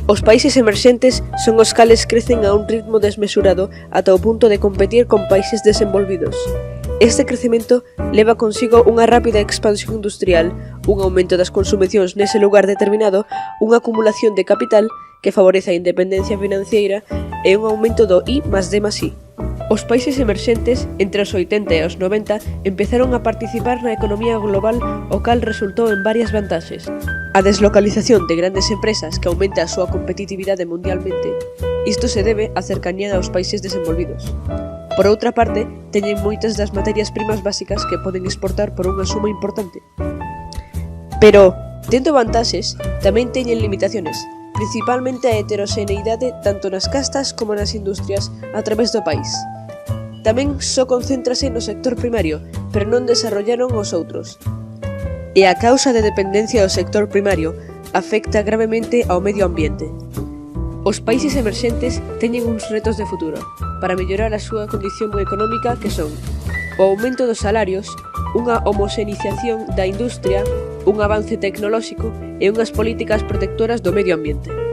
Os países emerxentes son os cales crecen a un ritmo desmesurado ata o punto de competir con países desenvolvidos. Este crecemento leva consigo unha rápida expansión industrial, un aumento das consumicións nese lugar determinado, unha acumulación de capital que favorece a independencia financiera e un aumento do I+D+I. Os países emerxentes, entre os 80 e os 90, empezaron a participar na economía global, o cal resultou en varias vantaxes. A deslocalización de grandes empresas que aumenta a súa competitividade mundialmente. Isto se debe á cercanía aos países desenvolvidos. Por outra parte, teñen moitas das materias primas básicas que poden exportar por unha suma importante. Pero, tendo vantaxes, tamén teñen limitaciones, principalmente a heteroxeneidade tanto nas castas como nas industrias a través do país. Tamén só concéntrase no sector primario, pero non desarrollaron os outros. E a causa de dependencia do sector primario afecta gravemente ao medio ambiente. Os países emerxentes teñen uns retos de futuro para mellorar a súa condición económica que son o aumento dos salarios, unha homoxenización da industria, un avance tecnolóxico e unhas políticas protectoras do medio ambiente.